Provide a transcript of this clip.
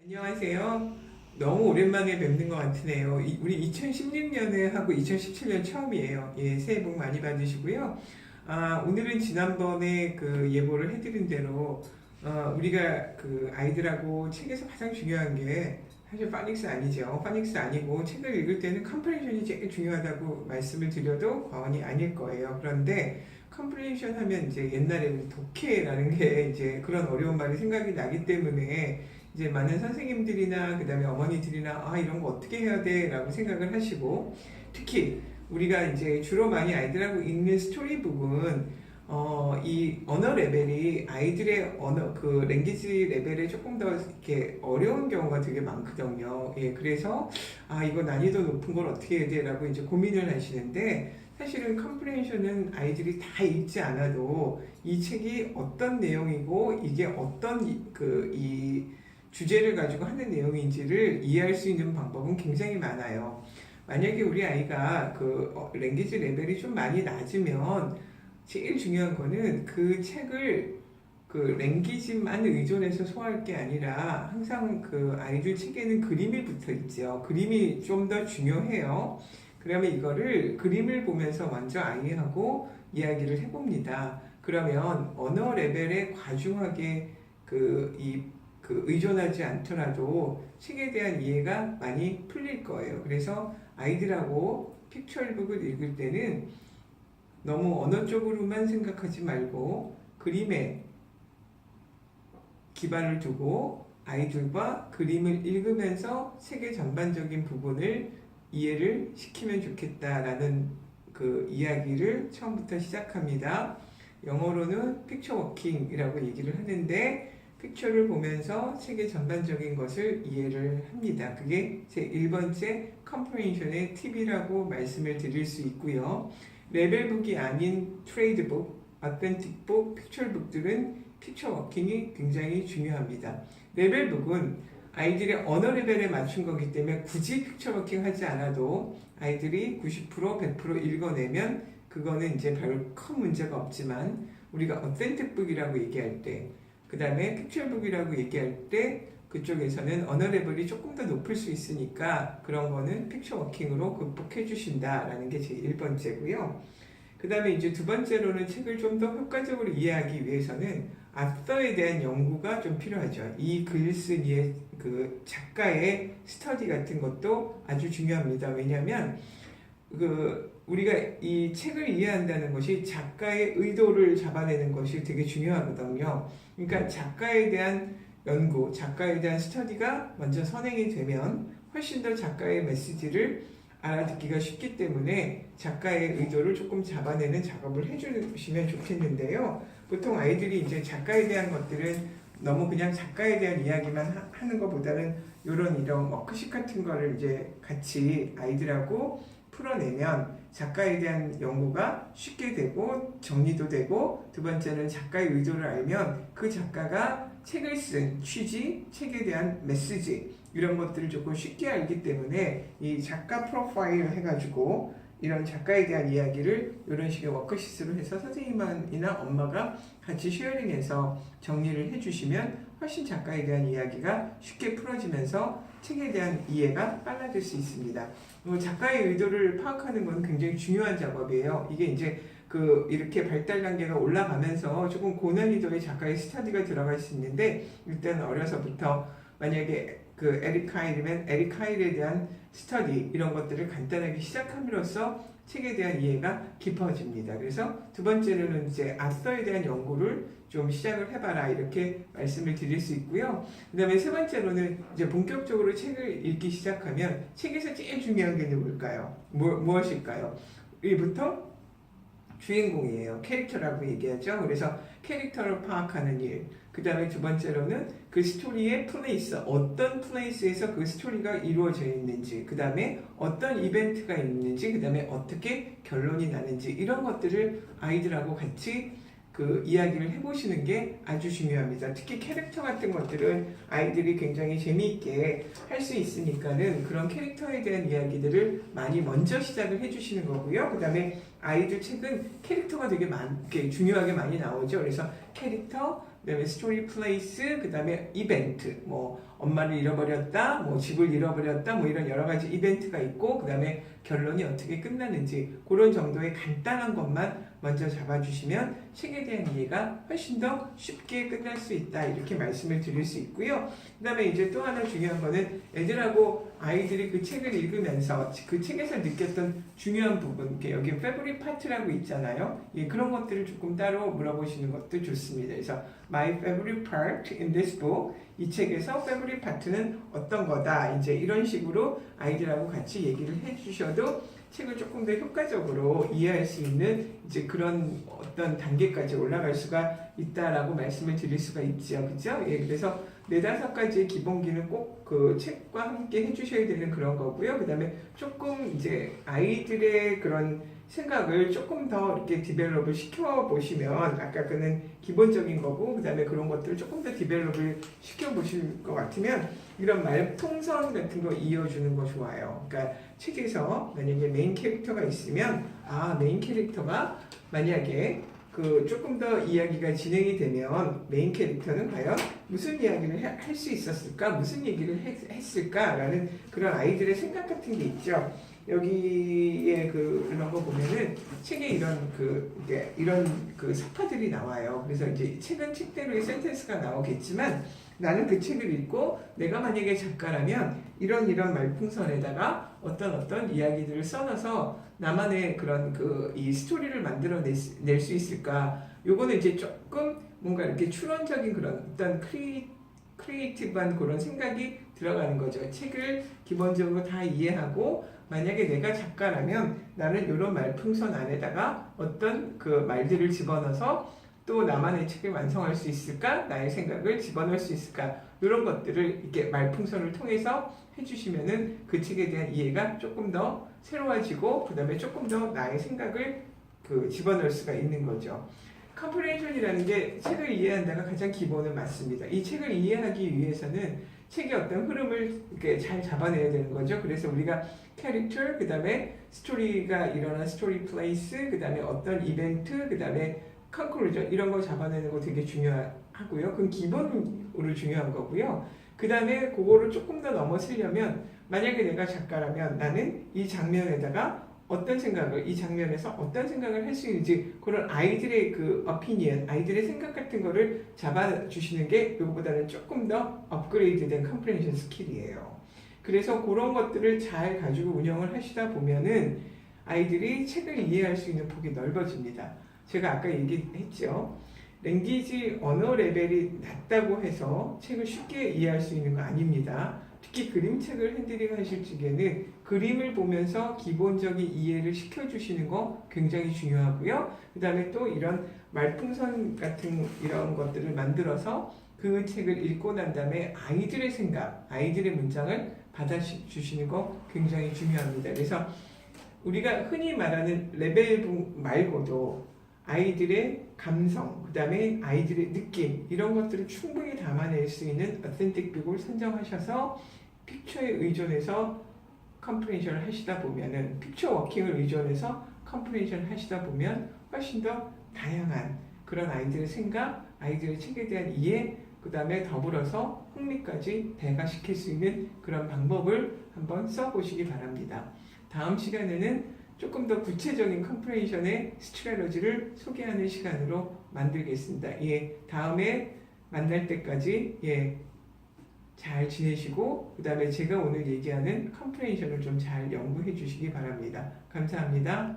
안녕하세요. 너무 오랜만에 뵙는 것 같으네요. 우리 2016년에 하고 2017년 처음이에요. 예, 새해 복 많이 받으시고요. 오늘은 지난번에 그 예보를 해드린 대로, 우리가 그 아이들하고 책에서 가장 중요한 게 사실 파닉스 아니죠. 파닉스 아니고 책을 읽을 때는 컴프레hen션이 제일 중요하다고 말씀을 드려도 과언이 아닐 거예요. 그런데 컴프레hen션 하면 이제 옛날에 우리 독해라는 게 이제 그런 어려운 말이 생각이 나기 때문에 이제 많은 선생님들이나 그다음에 어머니들이나 이런 거 어떻게 해야 돼라고 생각을 하시고, 특히 우리가 이제 주로 많이 아이들하고 읽는 스토리북은 이 언어 레벨이 아이들의 언어 그 랭귀지 레벨에 조금 더 이렇게 어려운 경우가 되게 많거든요. 예, 그래서 이거 난이도 높은 걸 어떻게 해야 돼라고 이제 고민을 하시는데, 사실은 컴프레hen션은 아이들이 다 읽지 않아도 이 책이 어떤 내용이고 이게 어떤 이 주제를 가지고 하는 내용인지를 이해할 수 있는 방법은 굉장히 많아요. 만약에 우리 아이가 랭귀지 레벨이 좀 많이 낮으면 제일 중요한 거는 그 책을 그 랭귀지만 의존해서 소화할 게 아니라 항상 그 아이들 책에는 그림이 붙어 있죠. 그림이 좀 더 중요해요. 그러면 이거를 그림을 보면서 먼저 아이하고 이야기를 해봅니다. 그러면 언어 레벨에 과중하게 의존하지 않더라도 책에 대한 이해가 많이 풀릴 거예요. 그래서 아이들하고 픽처북을 읽을 때는 너무 언어 쪽으로만 생각하지 말고 그림에 기반을 두고 아이들과 그림을 읽으면서 책의 전반적인 부분을 이해를 시키면 좋겠다라는 그 이야기를 처음부터 시작합니다. 영어로는 픽처 워킹이라고 얘기를 하는데, 픽처를 보면서 책의 전반적인 것을 이해를 합니다. 그게 제 1번째 컴프레hen션의 팁이라고 말씀을 드릴 수 있고요. 레벨북이 아닌 트레이드북, 어텐틱북, 픽처북들은 픽처 워킹이 굉장히 중요합니다. 레벨북은 아이들의 언어 레벨에 맞춘 거기 때문에 굳이 픽처 워킹 하지 않아도 아이들이 90%, 100% 읽어내면 그거는 이제 별 큰 문제가 없지만, 우리가 어텐틱북이라고 얘기할 때, 그 다음에 픽처북이라고 얘기할 때 그쪽에서는 언어 레벨이 조금 더 높을 수 있으니까 그런 거는 픽처 워킹으로 극복해 주신다라는 게 제 1번째고요. 그 다음에 이제 두 번째로는 책을 좀 더 효과적으로 이해하기 위해서는 아서에 대한 연구가 좀 필요하죠. 이 글 쓴 이의 그 작가의 스터디 같은 것도 아주 중요합니다. 왜냐하면 우리가 이 책을 이해한다는 것이 작가의 의도를 잡아내는 것이 되게 중요하거든요. 그러니까 작가에 대한 연구, 작가에 대한 스터디가 먼저 선행이 되면 훨씬 더 작가의 메시지를 알아듣기가 쉽기 때문에 작가의 의도를 조금 잡아내는 작업을 해주시면 좋겠는데요. 보통 아이들이 이제 작가에 대한 것들은 너무 그냥 작가에 대한 이야기만 하는 것보다는 이런 워크식 같은 거를 이제 같이 아이들하고 풀어내면 작가에 대한 연구가 쉽게 되고 정리도 되고, 두 번째는 작가의 의도를 알면 그 작가가 책을 쓴 취지, 책에 대한 메시지 이런 것들을 조금 쉽게 알기 때문에 이 작가 프로파일 해가지고 이런 작가에 대한 이야기를 이런 식의 워크시트로 해서 선생님이나 엄마가 같이 쉐어링해서 정리를 해주시면 훨씬 작가에 대한 이야기가 쉽게 풀어지면서 책에 대한 이해가 빨라질 수 있습니다. 작가의 의도를 파악하는 건 굉장히 중요한 작업이에요. 이게 이제 이렇게 발달 단계가 올라가면서 조금 고난이도의 작가의 스터디가 들어갈 수 있는데, 일단 어려서부터 만약에 에릭 하일이면 에릭 하일에 대한 스터디 이런 것들을 간단하게 시작함으로써 책에 대한 이해가 깊어집니다. 그래서 두 번째로는 이제 아서에 대한 연구를 좀 시작을 해봐라 이렇게 말씀을 드릴 수 있고요. 그 다음에 세 번째로는 이제 본격적으로 책을 읽기 시작하면 책에서 제일 중요한 게 누굴까요? 무엇일까요? 이부터 주인공이에요. 캐릭터라고 얘기하죠. 그래서 캐릭터를 파악하는 일. 그 다음에 두 번째로는 그 스토리의 플레이스, 어떤 플레이스에서 그 스토리가 이루어져 있는지, 그 다음에 어떤 이벤트가 있는지, 그 다음에 어떻게 결론이 나는지, 이런 것들을 아이들하고 같이 이야기를 해보시는 게 아주 중요합니다. 특히 캐릭터 같은 것들은 아이들이 굉장히 재미있게 할 수 있으니까는 그런 캐릭터에 대한 이야기들을 많이 먼저 시작을 해주시는 거고요. 그 다음에 아이들 책은 캐릭터가 되게 중요하게 많이 나오죠. 그래서 캐릭터, 그다음에 스토리 플레이스, 그다음에 이벤트, 뭐 엄마를 잃어버렸다, 뭐 집을 잃어버렸다, 뭐 이런 여러 가지 이벤트가 있고, 그다음에 결론이 어떻게 끝나는지 그런 정도의 간단한 것만 먼저 잡아주시면 책에 대한 이해가 훨씬 더 쉽게 끝날 수 있다, 이렇게 말씀을 드릴 수 있고요. 그다음에 이제 또 하나 중요한 거는 애들하고 아이들이 그 책을 읽으면서 그 책에서 느꼈던 중요한 부분, 여기 페브릿 파트라고 있잖아요. 예, 그런 것들을 조금 따로 물어보시는 것도 좋습니다. 그래서 My favorite part in this book, 이 책에서 페브릿 파트는 어떤 거다, 이제 이런 식으로 아이들하고 같이 얘기를 해주셔도 책을 조금 더 효과적으로 이해할 수 있는 이제 그런 어떤 단계까지 올라갈 수가 있다라고 말씀을 드릴 수가 있죠, 그죠? 예, 그래서 4-5가지의 기본기는 꼭 그 책과 함께 해주셔야 되는 그런 거고요. 그 다음에 조금 이제 아이들의 그런 생각을 조금 더 이렇게 디벨롭을 시켜보시면, 아까 그는 기본적인 거고, 그 다음에 그런 것들을 조금 더 디벨롭을 시켜보실 것 같으면 이런 말통선 같은 거 이어주는 거 좋아요. 그러니까 책에서 만약에 메인 캐릭터가 있으면, 메인 캐릭터가 만약에 그 조금 더 이야기가 진행이 되면 메인 캐릭터는 과연 무슨 이야기를 할 수 있었을까, 무슨 얘기를 했을까라는 그런 아이들의 생각 같은 게 있죠. 여기에 이런 거 보면은 책에 이런 그 사파들이 나와요. 그래서 이제 책은 책대로의 센텐스가 나오겠지만, 나는 그 책을 읽고 내가 만약에 작가라면 이런 말풍선에다가 어떤 이야기들을 써놔서 나만의 그런 이 스토리를 만들어낼 수 있을까? 요거는 이제 조금 뭔가 이렇게 추론적인 그런 어떤 크리에이티브한 그런 생각이 들어가는 거죠. 책을 기본적으로 다 이해하고, 만약에 내가 작가라면 나는 이런 말풍선 안에다가 어떤 그 말들을 집어넣어서 또 나만의 책을 완성할 수 있을까? 나의 생각을 집어넣을 수 있을까? 이런 것들을 이렇게 말풍선을 통해서 해주시면은 그 책에 대한 이해가 조금 더 새로워지고, 그 다음에 조금 더 나의 생각을 집어넣을 수가 있는 거죠. 컴프레hension이라는 게 책을 이해한다가 가장 기본은 맞습니다. 이 책을 이해하기 위해서는 책의 어떤 흐름을 이렇게 잘 잡아내야 되는 거죠. 그래서 우리가 캐릭터, 그 다음에 스토리가 일어난 스토리 플레이스, 그 다음에 어떤 이벤트, 그 다음에 컨클루전, 이런 거 잡아내는 거 되게 중요하고요. 그건 기본으로 중요한 거고요. 그 다음에 그거를 조금 더 넘어서려면, 만약에 내가 작가라면 나는 이 장면에다가 이 장면에서 어떤 생각을 할 수 있는지, 그런 아이들의 그 어피니언, 아이들의 생각 같은 거를 잡아주시는 게 이거보다는 조금 더 업그레이드된 컴프레hen션 스킬이에요. 그래서 그런 것들을 잘 가지고 운영을 하시다 보면은 아이들이 책을 이해할 수 있는 폭이 넓어집니다. 제가 아까 얘기했죠. 랭귀지 언어 레벨이 낮다고 해서 책을 쉽게 이해할 수 있는 거 아닙니다. 특히 그림책을 핸들링 하실 적에는 그림을 보면서 기본적인 이해를 시켜주시는 거 굉장히 중요하고요. 그 다음에 또 이런 말풍선 같은 이런 것들을 만들어서 그 책을 읽고 난 다음에 아이들의 생각, 아이들의 문장을 받아주시는 거 굉장히 중요합니다. 그래서 우리가 흔히 말하는 레벨 말고도 아이들의 감성, 그 다음에 아이들의 느낌, 이런 것들을 충분히 담아낼 수 있는 어센틱 북을 선정하셔서 픽처에 의존해서 컴프레hen션을 하시다 보면은, 픽처 워킹을 의존해서 컴프레hen션을 하시다 보면 훨씬 더 다양한 그런 아이들의 생각, 아이들의 책에 대한 이해, 그 다음에 더불어서 흥미까지 배가시킬 수 있는 그런 방법을 한번 써보시기 바랍니다. 다음 시간에는 조금 더 구체적인 컴프레hension의 스트래러지를 소개하는 시간으로 만들겠습니다. 예, 다음에 만날 때까지 잘 지내시고, 그 다음에 제가 오늘 얘기하는 컴프레hension을 좀 잘 연구해 주시기 바랍니다. 감사합니다.